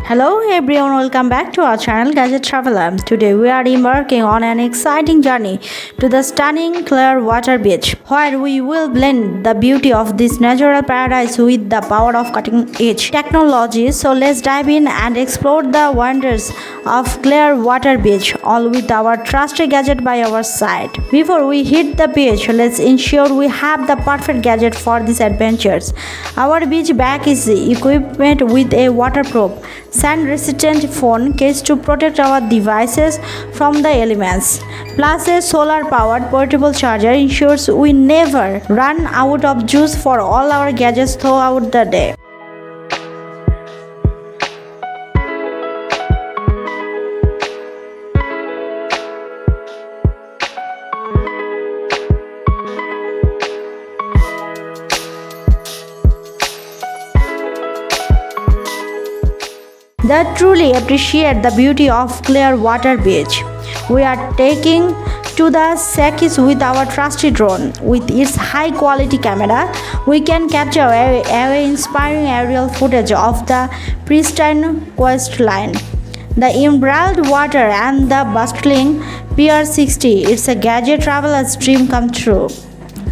Hello everyone, welcome back to our channel Gadget Traveler. Today we are embarking on an exciting journey to the stunning Clearwater Beach, where we will blend the beauty of this natural paradise with the power of cutting-edge technology. So let's dive in and explore the wonders of Clearwater Beach, all with our trusty gadget by our side. Before we hit the beach, let's ensure we have the perfect gadget for these adventures. Our beach bag is equipped with a waterproof sand-resistant phone case to protect our devices from the elements. Plus, a solar-powered portable charger ensures we never run out of juice for all our gadgets throughout the day. That truly appreciate the beauty of Clearwater Beach. We are taking to the Sakis with our trusty drone. With its high-quality camera, we can capture inspiring aerial footage of the pristine coastline, the emerald water, and the bustling Pier 60. It's a Gadget Traveler's dream come true.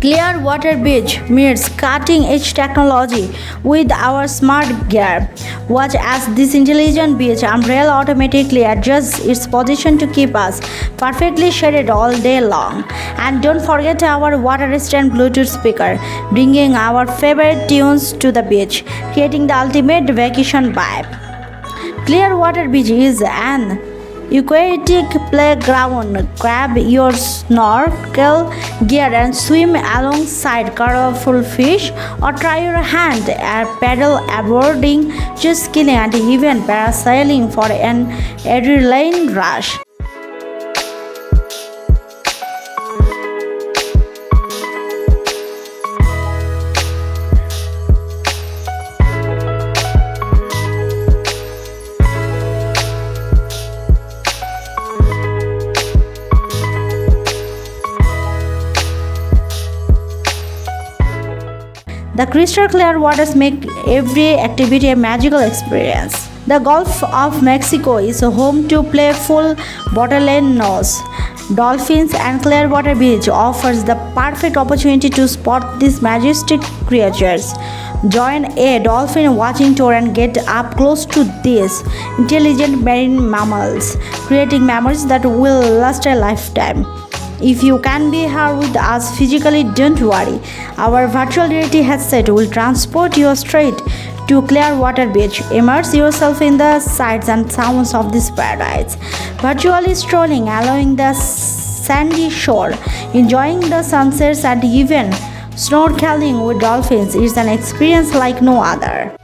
Clearwater Beach meets cutting-edge technology with our smart gear. Watch as this intelligent beach umbrella automatically adjusts its position to keep us perfectly shaded all day long. And don't forget our water-resistant Bluetooth speaker, bringing our favorite tunes to the beach, creating the ultimate vacation vibe. Clearwater Beach is an aquatic playground. Grab your snorkel gear and swim alongside colorful fish, or try your hand at paddle boarding, jet skiing, and even parasailing for an adrenaline rush. The crystal clear waters make every activity a magical experience. The Gulf of Mexico is home to playful bottlenose dolphins, and Clearwater Beach offers the perfect opportunity to spot these majestic creatures. Join a dolphin watching tour and get up close to these intelligent marine mammals, creating memories that will last a lifetime. If you can be here with us physically, don't worry. Our virtual reality headset will transport you straight to Clearwater Beach. Immerse yourself in the sights and sounds of this paradise. Virtually strolling along the sandy shore, enjoying the sunsets, and even snorkeling with dolphins is an experience like no other.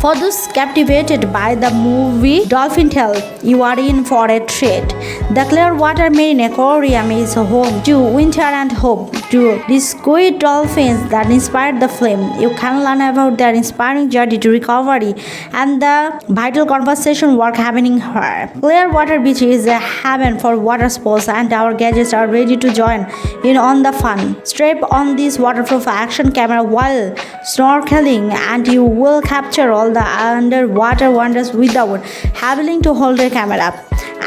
For those captivated by the movie Dolphin Tale, you are in for a treat. The Clearwater Marine Aquarium is home to Winter and Hope, to discovered dolphins that inspired the film. You can learn about their inspiring journey to recovery and the vital conservation work happening here. Clearwater Beach is a haven for water sports, and our gadgets are ready to join in on the fun. Strap on this waterproof action camera while snorkeling, and you will capture all the underwater wonders without having to hold a camera.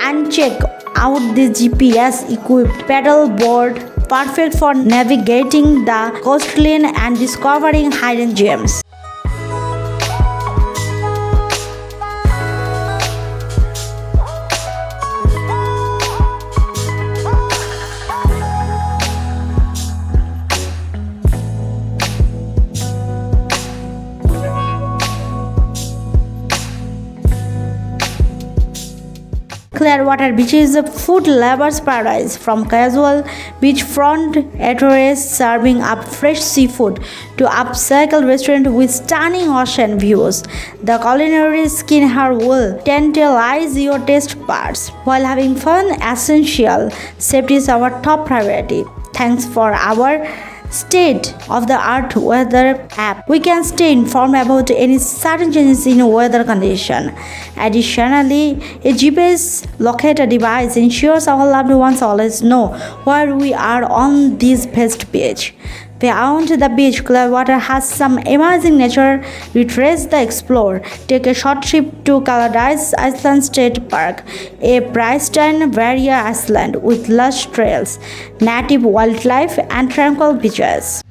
And check out this GPS equipped paddle board, perfect for navigating the coastline and discovering hidden gems. Clearwater Beach is a food lover's paradise. From casual beachfront eateries serving up fresh seafood to upscale restaurant with stunning ocean views, the culinary skin here will tantalize your taste buds. While having fun, essential safety is our top priority. Thanks for our state of the Earth weather app. We can stay informed about any sudden changes in weather condition. Additionally, a GPS locator device ensures our loved ones always know where we are on this best beach. Beyond the beach, Clearwater has some amazing nature. Retrace the explore. Take a short trip to Paradise Island State Park, a pristine barrier island with lush trails, native wildlife, and tranquil beaches.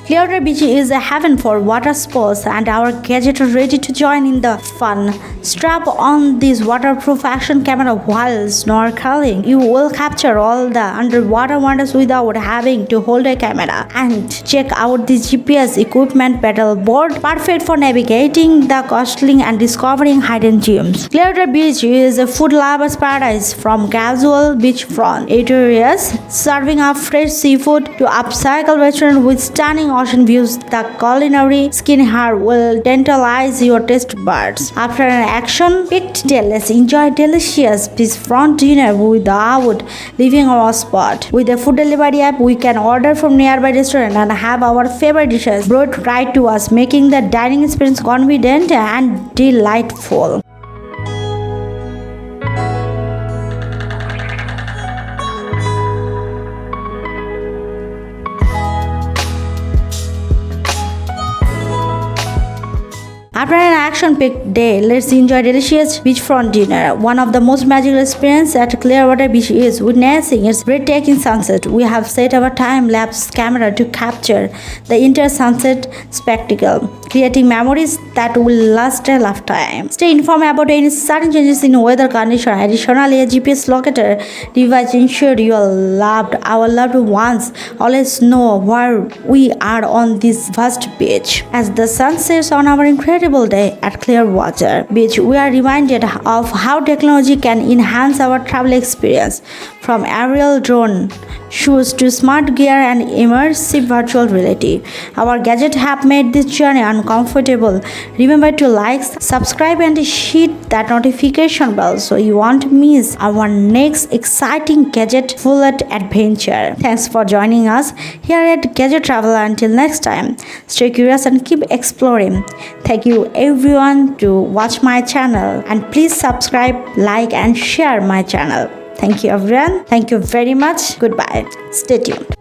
Clearwater Beach is a heaven for water sports, and our gadget are ready to join in the fun. Strap on this waterproof action camera while snorkeling. You will capture all the underwater wonders without having to hold a camera. And check out this GPS equipment paddle board, perfect for navigating the coastline and discovering hidden gems. Clearwater Beach is a food lover's paradise, from casual beachfront eateries serving up fresh seafood to upcycle restaurants with stunning ocean views. The culinary skin here will tantalize your taste buds. After an action-packed day, let's enjoy delicious beachfront dinner without leaving our spot. With the food delivery app, we can order from nearby restaurant and have our favorite dishes brought right to us, making the dining experience convenient and delightful. After an action-packed day, let's enjoy delicious beachfront dinner. One of the most magical experiences at Clearwater Beach is witnessing its breathtaking sunset. We have set our time-lapse camera to capture the entire sunset spectacle, creating memories that will last a lifetime. Stay informed about any sudden changes in weather condition. Additionally, a GPS locator device ensures our loved ones always know where we are on this vast beach. As the sun sets on our incredible day at Clearwater Beach, we are reminded of how technology can enhance our travel experience. From aerial drone shoes to smart gear and immersive virtual reality, our gadgets have made this journey uncomfortable. Remember to like, subscribe, and hit that notification bell so you won't miss our next exciting gadget-full adventure. Thanks for joining us here at Gadget Traveler. Until next time, stay curious and keep exploring. Thank you everyone to watch my channel, and please subscribe, like, and share my channel. Thank you everyone. Thank you very much. Goodbye. Stay tuned.